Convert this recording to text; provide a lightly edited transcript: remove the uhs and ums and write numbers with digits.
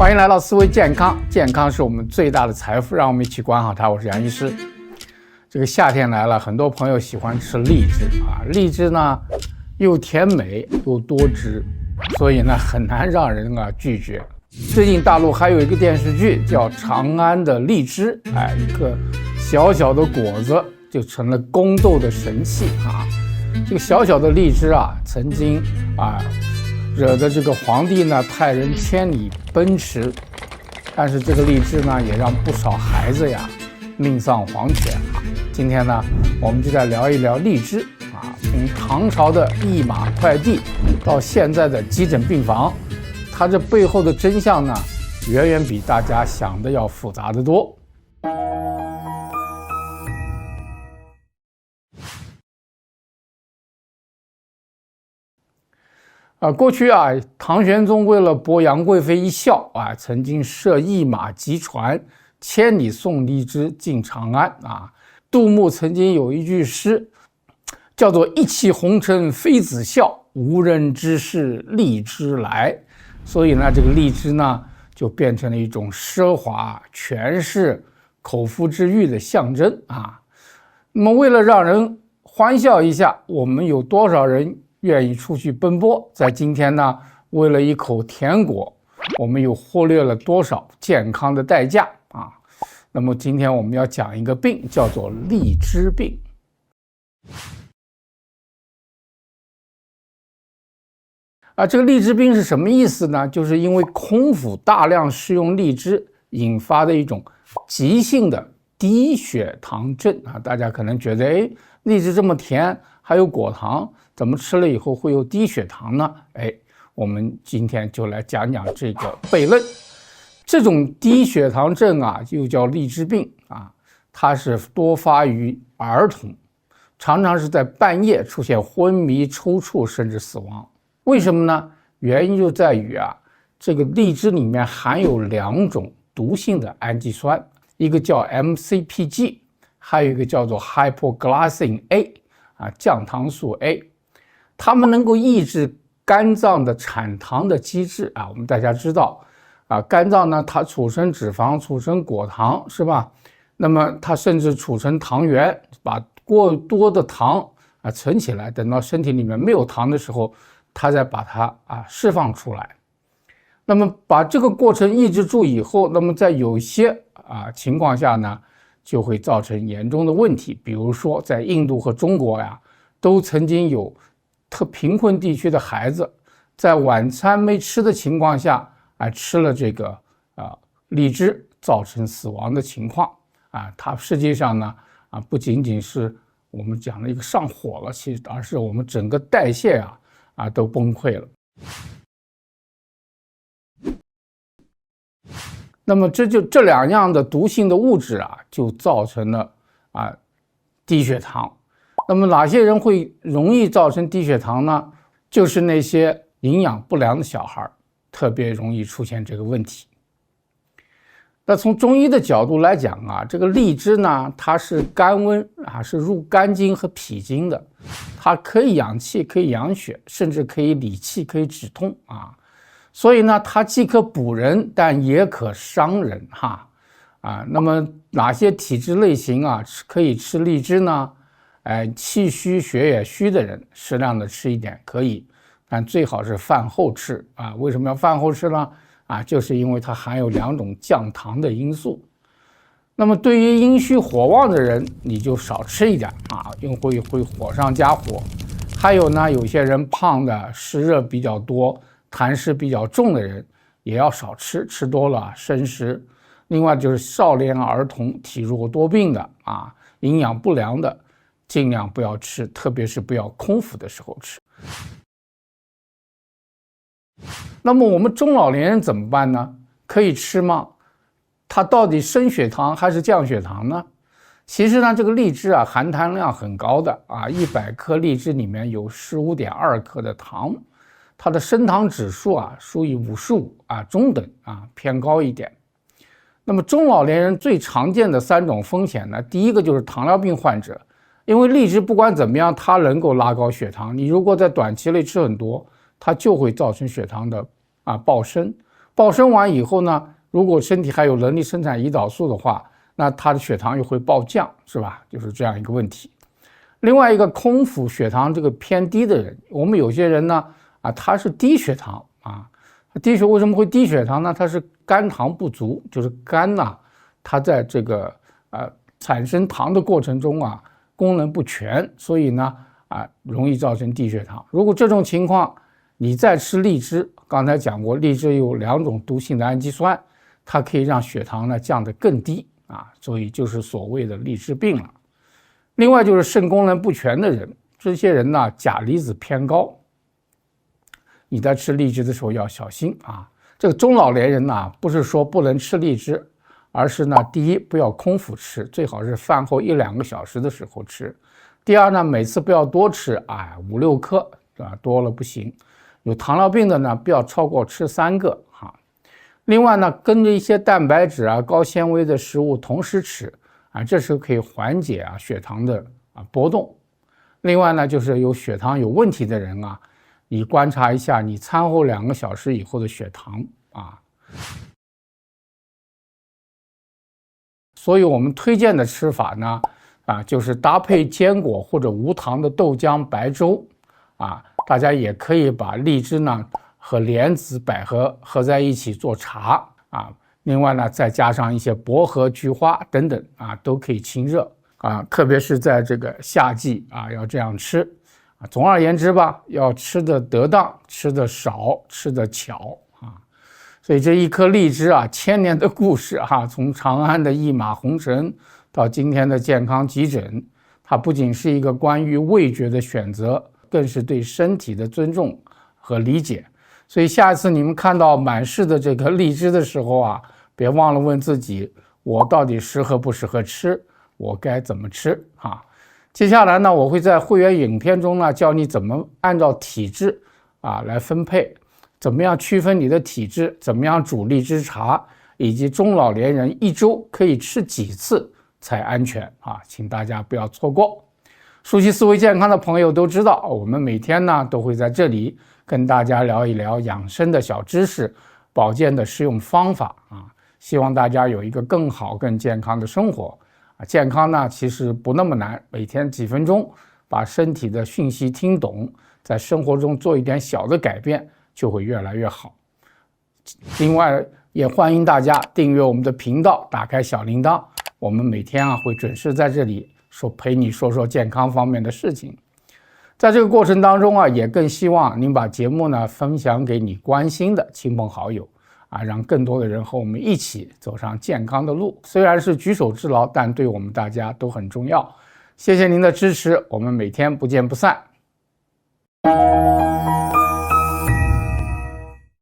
欢迎来到思维健康，健康是我们最大的财富，让我们一起管好它。我是杨医师。这个夏天来了，很多朋友喜欢吃荔枝啊，荔枝呢又甜美又多汁，所以呢很难让人拒绝。最近大陆还有一个电视剧叫《长安的荔枝》，一个小小的果子就成了宫斗的神器啊。这个小小的荔枝啊，曾经惹得这个皇帝呢派人千里奔驰，但是这个荔枝呢也让不少孩子呀命丧黄泉啊。今天呢我们就来聊一聊荔枝啊，从唐朝的一马快递到现在的急诊病房，它这背后的真相呢远远比大家想的要复杂得多。过去唐玄宗为了博杨贵妃一笑曾经设一马急船，千里送荔枝进长安啊。杜牧曾经有一句诗叫做一骑红尘妃子笑，无人知是荔枝来。所以呢这个荔枝呢就变成了一种奢华权势口腹之欲的象征啊。那么为了让人欢笑一下，我们有多少人愿意出去奔波？在今天呢，为了一口甜果，我们又忽略了多少健康的代价啊？那么今天我们要讲一个病，叫做荔枝病。这个荔枝病是什么意思呢？就是因为空腹大量食用荔枝引发的一种急性的低血糖症啊。大家可能觉得，荔枝这么甜，还有果糖，怎么吃了以后会有低血糖呢？我们今天就来讲讲这个悖论。这种低血糖症又叫荔枝病它是多发于儿童，常常是在半夜出现昏迷、抽搐甚至死亡。为什么呢？原因就在于这个荔枝里面含有2种毒性的氨基酸，一个叫 MCPG， 还有一个叫做 hypoglycin A降糖素 A， 它们能够抑制肝脏的产糖的机制我们大家知道肝脏呢它储存脂肪、储存果糖是吧？那么它甚至储存糖原，把过多的糖存起来，等到身体里面没有糖的时候，它再把它释放出来。那么把这个过程抑制住以后，那么在有些情况下呢就会造成严重的问题。比如说在印度和中国都曾经有特贫困地区的孩子在晚餐没吃的情况下吃了这个荔枝，造成死亡的情况它实际上呢不仅仅是我们讲的一个上火了，其实而是我们整个代谢都崩溃了。那么这2样的毒性的物质就造成了低血糖。那么哪些人会容易造成低血糖呢？就是那些营养不良的小孩，特别容易出现这个问题。那从中医的角度来讲这个荔枝呢，它是甘温是入肝经和脾经的，它可以养气，可以养血，甚至可以理气，可以止痛所以呢它既可补人，但也可伤人那么哪些体质类型可以吃荔枝呢？气虚血也虚的人适量的吃一点可以，但最好是饭后吃为什么要饭后吃呢？就是因为它含有2种降糖的因素。那么对于阴虚火旺的人，你就少吃一点因为会火上加火。还有呢，有些人胖的、湿热比较多、痰湿比较重的人也要少吃，吃多了生湿。另外就是少年儿童、体弱多病的营养不良的，尽量不要吃，特别是不要空腹的时候吃。那么我们中老年人怎么办呢？可以吃吗？它到底升血糖还是降血糖呢？其实呢这个荔枝含糖量很高的100克荔枝里面有 15.2 克的糖，它的升糖指数属于55中等偏高一点。那么中老年人最常见的3种风险呢，第一个就是糖尿病患者，因为荔枝不管怎么样它能够拉高血糖，你如果在短期内吃很多，它就会造成血糖的暴升。抱生完以后呢，如果身体还有能力生产胰岛素的话，那他的血糖又会暴降，是吧？就是这样一个问题。另外一个空腹血糖这个偏低的人，我们有些人呢他是低血糖为什么会低血糖呢？他是肝糖不足，就是肝它在这个产生糖的过程中功能不全，所以呢容易造成低血糖。如果这种情况你再吃荔枝，刚才讲过，荔枝有2种毒性的氨基酸，它可以让血糖呢降得更低所以就是所谓的荔枝病了。另外就是肾功能不全的人，这些人呢钾离子偏高，你在吃荔枝的时候要小心这个中老年人不是说不能吃荔枝，而是呢第一不要空腹吃，最好是饭后1-2个小时的时候吃。第二呢，每次不要多吃5-6颗多了不行。有糖尿病的呢不要超过吃3个另外呢，跟着一些蛋白质高纤维的食物同时吃这是可以缓解血糖的波动。另外呢，就是有血糖有问题的人你观察一下你餐后2个小时以后的血糖所以我们推荐的吃法呢就是搭配坚果或者无糖的豆浆白粥大家也可以把荔枝呢和莲子、百合合在一起做茶另外呢再加上一些薄荷、菊花等等都可以清热特别是在这个夏季要这样吃总而言之吧，要吃得得当，吃得少，吃得巧所以这一颗荔枝千年的故事从长安的一马红尘到今天的健康急诊，它不仅是一个关于味觉的选择，更是对身体的尊重和理解。所以下次你们看到满市的这个荔枝的时候别忘了问自己，我到底适合不适合吃，我该怎么吃接下来呢，我会在会员影片中呢教你怎么按照体质来分配，怎么样区分你的体质，怎么样煮荔枝茶，以及中老年人1周可以吃几次才安全请大家不要错过。熟悉思维健康的朋友都知道，我们每天呢都会在这里跟大家聊一聊养生的小知识，保健的实用方法希望大家有一个更好更健康的生活健康呢其实不那么难，每天几分钟把身体的讯息听懂，在生活中做一点小的改变，就会越来越好。另外也欢迎大家订阅我们的频道，打开小铃铛，我们每天会准时在这里陪你说说健康方面的事情。在这个过程当中也更希望您把节目呢分享给你关心的亲朋好友让更多的人和我们一起走上健康的路。虽然是举手之劳，但对我们大家都很重要。谢谢您的支持，我们每天不见不散。